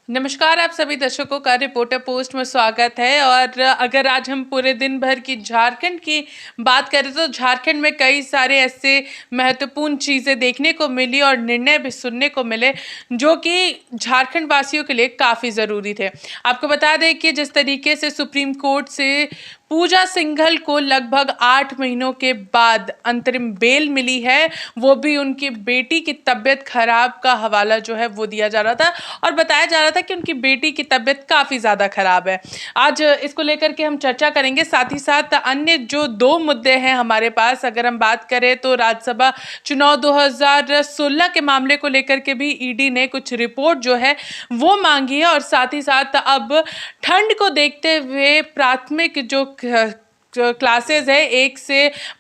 नमस्कार, आप सभी दर्शकों का रिपोर्टर पोस्ट में स्वागत है। और अगर आज हम पूरे दिन भर की झारखंड की बात करें तो झारखंड में कई सारे ऐसे महत्वपूर्ण चीज़ें देखने को मिली और निर्णय भी सुनने को मिले जो कि झारखंड वासियों के लिए काफ़ी ज़रूरी थे। आपको बता दें कि जिस तरीके से सुप्रीम कोर्ट से पूजा सिंघल को लगभग 8 महीनों के बाद अंतरिम बेल मिली है, वो भी उनकी बेटी की तबीयत खराब का हवाला जो है वो दिया जा रहा था और बताया जा रहा था कि उनकी बेटी की तबीयत काफ़ी ज़्यादा खराब है। आज इसको लेकर के हम चर्चा करेंगे, साथ ही साथ अन्य जो 2 मुद्दे हैं हमारे पास। अगर हम बात करें तो राज्यसभा चुनाव 2016 के मामले को लेकर के भी ईडी ने कुछ रिपोर्ट जो है वो मांगी है और साथ ही साथ अब ठंड को देखते हुए प्राथमिक जो क्लासेस है 1 से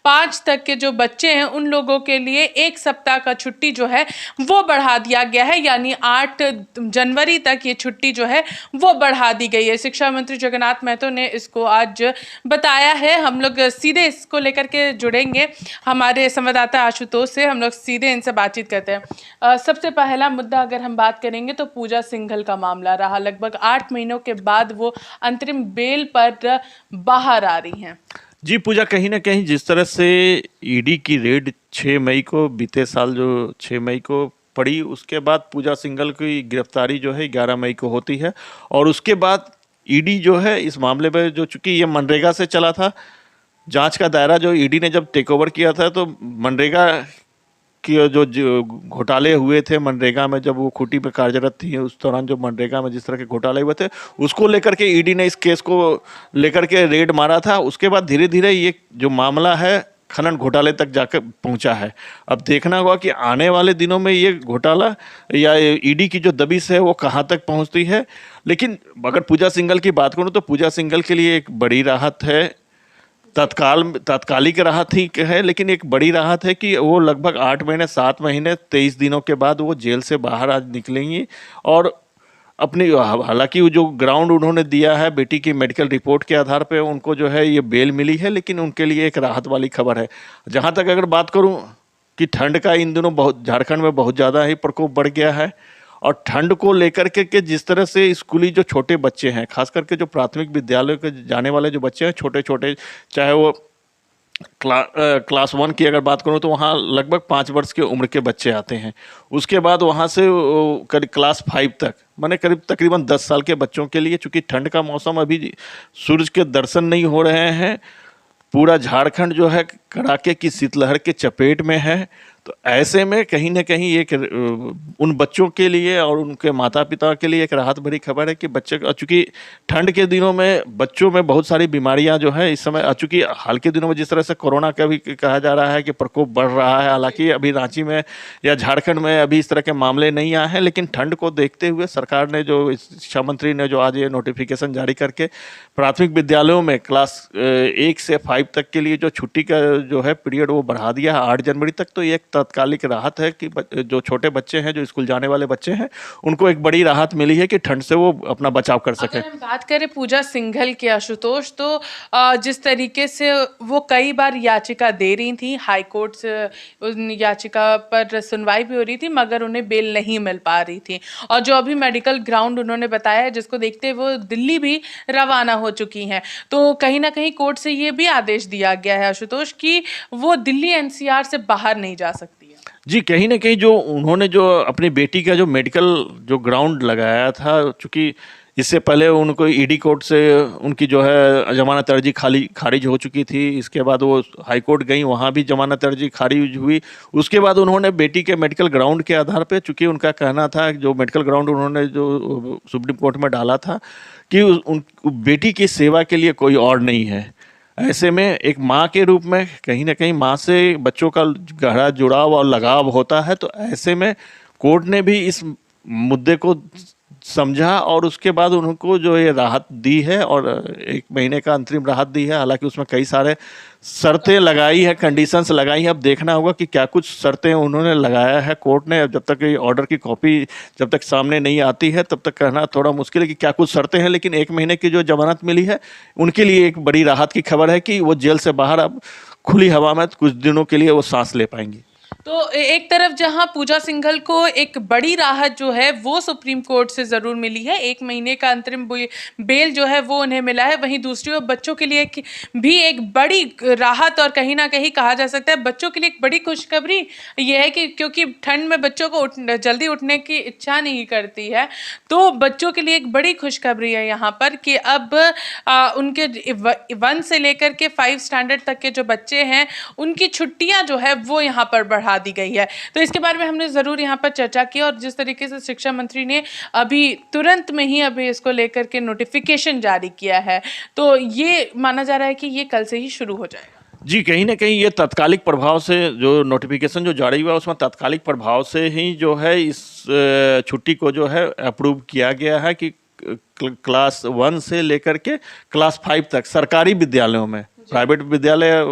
5 तक के जो बच्चे हैं उन लोगों के लिए 1 सप्ताह का छुट्टी जो है वो बढ़ा दिया गया है, यानी 8 जनवरी तक ये छुट्टी जो है वो बढ़ा दी गई है। शिक्षा मंत्री जगन्नाथ महतो ने इसको आज बताया है। हम लोग सीधे इसको लेकर के जुड़ेंगे हमारे संवाददाता आशुतोष से, हम लोग सीधे इनसे बातचीत करते हैं। सबसे पहला मुद्दा अगर हम बात करेंगे तो पूजा सिंघल का मामला रहा। लगभग 8 महीनों के बाद वो अंतरिम बेल पर बाहर आ रही हैं। जी पूजा, कहीं ना कहीं जिस तरह से ईडी की रेड 6 मई को, बीते साल जो 6 मई को पड़ी, उसके बाद पूजा सिंघल की गिरफ्तारी जो है 11 मई को होती है। और उसके बाद ईडी जो है इस मामले में, जो चूंकि ये मनरेगा से चला था, जांच का दायरा जो ईडी ने जब टेक ओवर किया था, तो मनरेगा कि जो घोटाले हुए थे मनरेगा में, जब वो खूंटी पे कार्यरत थी, उस दौरान जो मनरेगा में जिस तरह के घोटाले हुए थे, उसको लेकर के ईडी ने इस केस को लेकर के रेड मारा था। उसके बाद धीरे धीरे ये जो मामला है खनन घोटाले तक जाकर पहुंचा है। अब देखना होगा कि आने वाले दिनों में ये घोटाला या ईडी की जो दबिश है वो कहाँ तक पहुंचती है। लेकिन अगर पूजा सिंघल की बात करूं तो पूजा सिंघल के लिए एक बड़ी राहत है, तात्कालिक राहत ही है, लेकिन एक बड़ी राहत है कि वो लगभग 8 महीने 7 महीने 23 दिनों के बाद वो जेल से बाहर आज निकलेंगी। और अपनी, हालांकि वो जो ग्राउंड उन्होंने दिया है बेटी की मेडिकल रिपोर्ट के आधार पे उनको जो है ये बेल मिली है, लेकिन उनके लिए एक राहत वाली खबर है। जहाँ तक अगर बात करूँ कि ठंड का इन दिनों बहुत झारखंड में बहुत ज़्यादा ही प्रकोप बढ़ गया है, और ठंड को लेकर के जिस तरह से स्कूली जो छोटे बच्चे हैं, खास करके जो प्राथमिक विद्यालय के जाने वाले जो बच्चे हैं छोटे छोटे, चाहे वो क्लास 1 की अगर बात करूं तो वहाँ लगभग 5 वर्ष की उम्र के बच्चे आते हैं। उसके बाद वहाँ से क्लास 5 तक, माने करीब तकरीबन 10 साल के बच्चों के लिए, चूँकि ठंड का मौसम, अभी सूरज के दर्शन नहीं हो रहे हैं, पूरा झारखंड जो है कड़ाके की शीतलहर के चपेट में है। तो ऐसे में कहीं ना कहीं एक उन बच्चों के लिए और उनके माता पिता के लिए एक राहत भरी खबर है कि बच्चे, चूँकि ठंड के दिनों में बच्चों में बहुत सारी बीमारियां जो है इस समय, चूँकि हाल के दिनों में जिस तरह से कोरोना का भी कहा जा रहा है कि प्रकोप बढ़ रहा है, हालांकि अभी रांची में या झारखंड में अभी इस तरह के मामले नहीं आए हैं, लेकिन ठंड को देखते हुए सरकार ने, जो शिक्षा मंत्री ने जो आज ये नोटिफिकेशन जारी करके प्राथमिक विद्यालयों में क्लास 1 से 5 तक के लिए जो छुट्टी का जो है पीरियड वो बढ़ा दिया है 8 जनवरी तक। तो ये एक तात्कालिक राहत है कि जो छोटे बच्चे हैं, जो स्कूल जाने वाले बच्चे हैं, उनको एक बड़ी राहत मिली है कि ठंड से वो अपना बचाव कर सके। अगर हम बात करें पूजा सिंघल की आशुतोष, तो जिस तरीके से वो कई बार याचिका दे रही थी, हाई कोर्ट से उन याचिका पर सुनवाई भी हो रही थी, मगर उन्हें बेल नहीं मिल पा रही थी। और जो अभी मेडिकल ग्राउंड उन्होंने बताया है, जिसको देखते हुए वो दिल्ली भी रवाना हो चुकी हैं, तो कहीं ना कहीं कोर्ट से ये भी आदेश दिया गया है आशुतोष कि वो दिल्ली एनसीआर से बाहर नहीं जा सकती। जी, कहीं ना कहीं जो उन्होंने जो अपनी बेटी का जो मेडिकल जो ग्राउंड लगाया था, चूँकि इससे पहले उनको ईडी कोर्ट से उनकी जो है जमानत अर्जी खारिज हो चुकी थी, इसके बाद वो हाई कोर्ट गई, वहाँ भी जमानत अर्जी खारिज हुई। उसके बाद उन्होंने बेटी के मेडिकल ग्राउंड के आधार पे, चूँकि उनका कहना था जो मेडिकल ग्राउंड उन्होंने जो सुप्रीम कोर्ट में डाला था कि उन बेटी की सेवा के लिए कोई और नहीं है। ऐसे में एक माँ के रूप में कहीं ना कहीं माँ से बच्चों का गहरा जुड़ाव और लगाव होता है। तो ऐसे में कोर्ट ने भी इस मुद्दे को समझा और उसके बाद उनको जो ये राहत दी है, और 1 महीने का अंतरिम राहत दी है। हालांकि उसमें कई सारे शर्तें लगाई है, कंडीशंस लगाई है। अब देखना होगा कि क्या कुछ शर्तें उन्होंने लगाया है कोर्ट ने। जब तक ये ऑर्डर की कॉपी जब तक सामने नहीं आती है तब तक कहना थोड़ा मुश्किल है कि क्या कुछ शर्तें हैं। लेकिन 1 महीने की जो जमानत मिली है उनके लिए एक बड़ी राहत की खबर है कि वो जेल से बाहर अब खुली हवा में कुछ दिनों के लिए वो सांस ले पाएंगी। तो एक तरफ जहां पूजा सिंघल को एक बड़ी राहत जो है वो सुप्रीम कोर्ट से ज़रूर मिली है, 1 महीने का अंतरिम बेल जो है वो उन्हें मिला है, वहीं दूसरी ओर बच्चों के लिए भी एक बड़ी राहत और कहीं ना कहीं कहा जा सकता है बच्चों के लिए एक बड़ी खुशखबरी ये है कि क्योंकि ठंड में बच्चों को जल्दी उठने की इच्छा नहीं करती है, तो बच्चों के लिए एक बड़ी खुशखबरी है यहाँ पर कि अब उनके 1 से लेकर के 5 स्टैंडर्ड तक के जो बच्चे हैं उनकी छुट्टियां जो है वो यहाँ पर बढ़ा दी गई है। तो इसके बारे में हमने ज़रूर यहाँ पर चर्चा की और जिस तरीके से शिक्षा मंत्री ने अभी तुरंत में ही अभी इसको लेकर के नोटिफिकेशन जारी किया है, तो ये माना जा रहा है कि ये कल से ही शुरू हो जाएगा। जी, कहीं न कहीं ये तात्कालिक प्रभाव से जो नोटिफ़िकेशन जो जारी हुआ उसमें तात्कालिक प्रभाव से ही जो है इस छुट्टी को जो है अप्रूव किया गया है कि क्लास 1 से लेकर के क्लास 5 तक सरकारी विद्यालयों में, प्राइवेट विद्यालय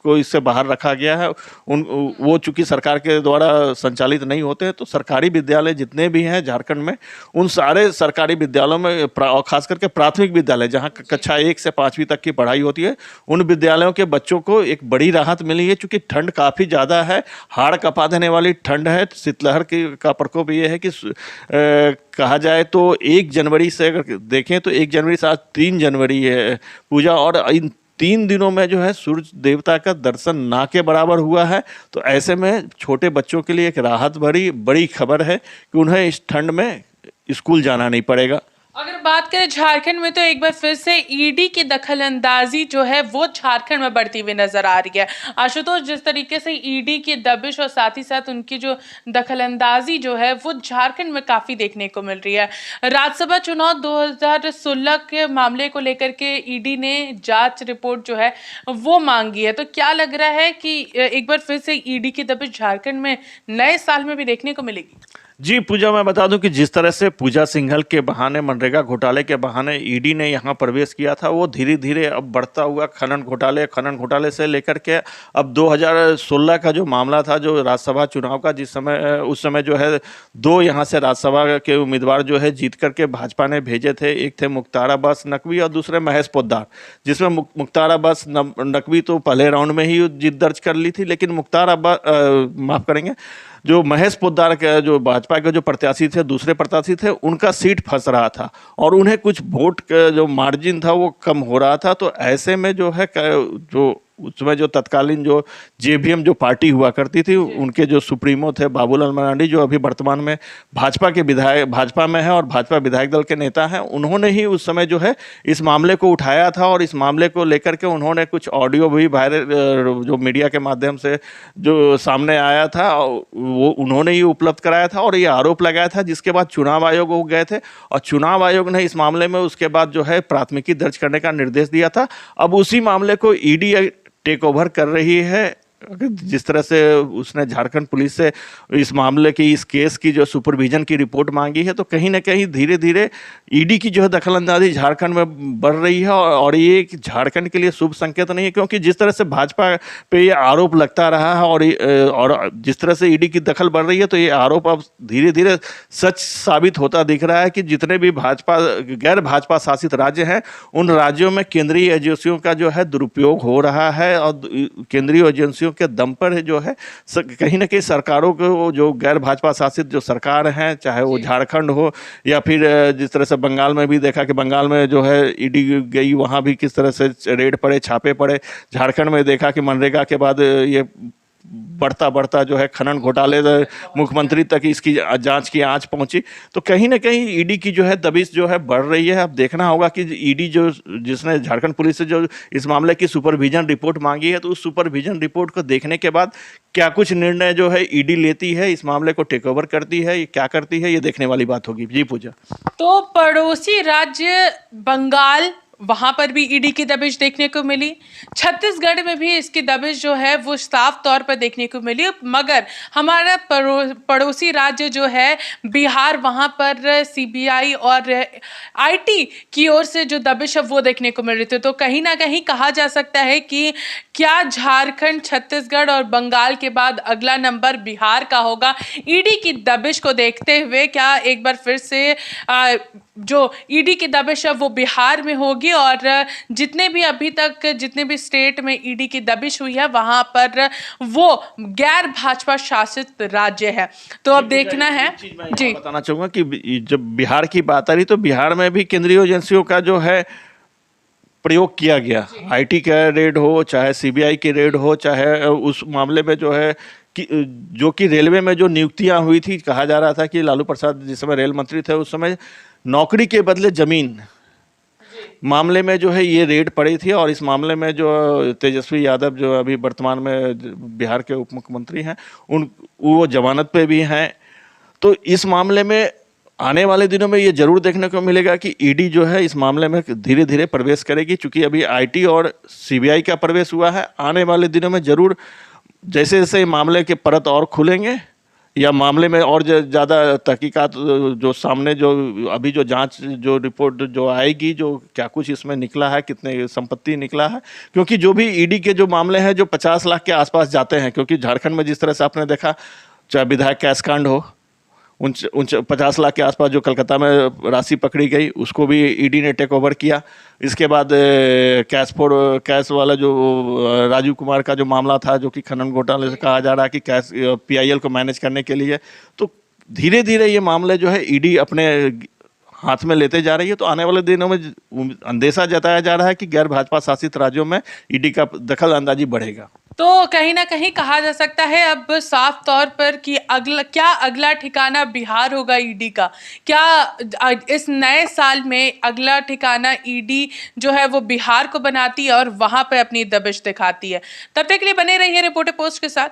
को इससे बाहर रखा गया है। वो चूंकि सरकार के द्वारा संचालित नहीं होते हैं, तो सरकारी विद्यालय जितने भी हैं झारखंड में, उन सारे सरकारी विद्यालयों में और खास करके प्राथमिक विद्यालय जहां कक्षा 1 से 5वीं तक की पढ़ाई होती है, उन विद्यालयों के बच्चों को एक बड़ी राहत मिली है। चूंकि ठंड काफ़ी ज़्यादा है, हाड़ कपा देने वाली ठंड है, शीतलहर का प्रकोप ये है कि कहा जाए तो 1 जनवरी से अगर देखें तो 1 जनवरी से आज 3 जनवरी है पूजा, और इन 3 दिनों में जो है सूर्य देवता का दर्शन ना के बराबर हुआ है। तो ऐसे में छोटे बच्चों के लिए एक राहत भरी बड़ी खबर है कि उन्हें इस ठंड में स्कूल जाना नहीं पड़ेगा। अगर बात करें झारखंड में, तो एक बार फिर से ईडी की दखलंदाजी जो है वो झारखंड में बढ़ती हुई नजर आ रही है। आशुतोष, जिस तरीके से ईडी की दबिश और साथ ही साथ उनकी जो दखलंदाजी जो है वो झारखंड में काफी देखने को मिल रही है। राज्यसभा चुनाव 2016 के मामले को लेकर के ईडी ने जांच रिपोर्ट जो है वो मांगी है, तो क्या लग रहा है कि एक बार फिर से ईडी की दबिश झारखंड में नए साल में भी देखने को मिलेगी? जी पूजा, मैं बता दूं कि जिस तरह से पूजा सिंघल के बहाने, मनरेगा घोटाले के बहाने ईडी ने यहां प्रवेश किया था, वो धीरे धीरे अब बढ़ता हुआ खनन घोटाले से लेकर के अब 2016 का जो मामला था, जो राज्यसभा चुनाव का, उस समय जो है 2 यहां से राज्यसभा के उम्मीदवार जो है जीत करके भाजपा ने भेजे थे। एक थे मुख्तार अब्बास नकवी और दूसरे महेश पोद्दार, जिसमें मुख्तार अब्बास नकवी तो पहले राउंड में ही जीत दर्ज कर ली थी, लेकिन माफ़ करेंगे, जो महेश पोद्दार के जो भाजपा के जो प्रत्याशी थे, दूसरे प्रत्याशी थे, उनका सीट फंस रहा था और उन्हें कुछ वोट का जो मार्जिन था वो कम हो रहा था। तो ऐसे में जो है जो उसमें जो तत्कालीन जो जेवीएम जो पार्टी हुआ करती थी, उनके जो सुप्रीमो थे बाबूलाल मरांडी, जो अभी वर्तमान में भाजपा में है और भाजपा विधायक दल के नेता हैं, उन्होंने ही उस समय जो है इस मामले को उठाया था और इस मामले को लेकर के उन्होंने कुछ ऑडियो भी वायरल जो मीडिया के माध्यम से जो सामने आया था वो उन्होंने ही उपलब्ध कराया था और ये आरोप लगाया था, जिसके बाद चुनाव आयोग हो गए थे और चुनाव आयोग ने इस मामले में उसके बाद जो है प्राथमिकी दर्ज करने का निर्देश दिया था। अब उसी मामले को ईडी टेक ओवर कर रही है। जिस तरह से उसने झारखंड पुलिस से इस मामले की, इस केस की जो सुपरविजन की रिपोर्ट मांगी है, तो कहीं ना कहीं धीरे धीरे ईडी की जो है दखलंदाजी झारखंड में बढ़ रही है और ये झारखंड के लिए शुभ संकेत नहीं है, क्योंकि जिस तरह से भाजपा पे ये आरोप लगता रहा है और जिस तरह से ईडी की दखल बढ़ रही है, तो ये आरोप अब धीरे धीरे सच साबित होता दिख रहा है कि जितने भी गैर भाजपा शासित राज्य हैं, उन राज्यों में केंद्रीय एजेंसियों का जो है दुरुपयोग हो रहा है और केंद्रीय एजेंसियों के दम पर जो है कहीं ना कहीं सरकारों को, जो गैर भाजपा शासित जो सरकार हैं, चाहे वो झारखंड हो या फिर जिस तरह से बंगाल में भी देखा कि बंगाल में जो है ईडी गई, वहाँ भी किस तरह से रेड पड़े, छापे पड़े। झारखंड में देखा कि मनरेगा के बाद ये बढ़ता जो है खनन घोटाले मुख्यमंत्री तक इसकी जांच की आंच पहुंची। तो कहीं ना कहीं ईडी की जो है दबिश जो है बढ़ रही है। अब देखना होगा कि ईडी जिसने झारखंड पुलिस से जो इस मामले की सुपरविजन रिपोर्ट मांगी है, तो उस सुपरविजन रिपोर्ट को देखने के बाद क्या कुछ निर्णय जो है ईडी लेती है, इस मामले को टेक ओवर करती है, ये क्या करती है, ये देखने वाली बात होगी। जी पूजा, तो पड़ोसी राज्य बंगाल, वहां पर भी ईडी की दबिश देखने को मिली। छत्तीसगढ़ में भी इसकी दबिश जो है वो साफ तौर पर देखने को मिली। मगर हमारा पड़ोसी राज्य जो है बिहार, वहां पर सीबीआई और आईटी की ओर से जो दबिश है वो देखने को मिल रही थी। तो कहीं ना कहीं कहा जा सकता है कि क्या झारखंड, छत्तीसगढ़ और बंगाल के बाद अगला नंबर बिहार का होगा। ईडी की दबिश को देखते हुए क्या एक बार फिर से जो ईडी की दबिश है वो बिहार में होगी और जितने भी अभी तक जितने भी स्टेट में ईडी की दबिश हुई है वहां पर वो गैर भाजपा शासित राज्य है। तो अब देखना है। जी बताना चाहूंगा कि जब बिहार की बात आ रही तो बिहार में भी केंद्रीय एजेंसियों का जो है प्रयोग किया गया। आईटी का रेड हो, चाहे सीबीआई की रेड हो, चाहे उस मामले में जो है कि जो कि रेलवे में जो नियुक्तियां हुई थी, कहा जा रहा था कि लालू प्रसाद जिस समय रेल मंत्री थे उस समय नौकरी के बदले जमीन मामले में जो है ये रेड पड़ी थी। और इस मामले में जो तेजस्वी यादव जो अभी वर्तमान में बिहार के उप मुख्यमंत्री हैं वो जमानत पे भी हैं। तो इस मामले में आने वाले दिनों में ये जरूर देखने को मिलेगा कि ईडी जो है इस मामले में धीरे धीरे प्रवेश करेगी। चूंकि अभी आईटी और सीबीआई का प्रवेश हुआ है, आने वाले दिनों में जरूर जैसे जैसे मामले के परत और खुलेंगे या मामले में और ज़्यादा तहकीकात जो सामने जो अभी जो जांच जो रिपोर्ट जो आएगी, जो क्या कुछ इसमें निकला है, कितने संपत्ति निकला है, क्योंकि जो भी ईडी के जो मामले हैं जो 50 लाख के आसपास जाते हैं, क्योंकि झारखंड में जिस तरह से आपने देखा चाहे विधायक कैश कांड हो, उन 50 लाख के आसपास जो कलकत्ता में राशि पकड़ी गई उसको भी ईडी ने टेक ओवर किया। इसके बाद कैश वाला जो राजीव कुमार का जो मामला था, जो कि खनन घोटाले से कहा जा रहा है कि कैश पीआईएल को मैनेज करने के लिए, तो धीरे धीरे ये मामले जो है ईडी अपने हाथ में लेते जा रही है। तो आने वाले दिनों में अंदेशा जताया जा रहा है कि गैर भाजपा शासित राज्यों में ईडी का दखल अंदाजी बढ़ेगा। तो कहीं ना कहीं कहा जा सकता है अब साफ तौर पर कि अगला ठिकाना बिहार होगा ईडी का। क्या इस नए साल में अगला ठिकाना ईडी जो है वो बिहार को बनाती है और वहां पे अपनी दबिश दिखाती है? तब तक के लिए बने रहिए रिपोर्टर पोस्ट के साथ।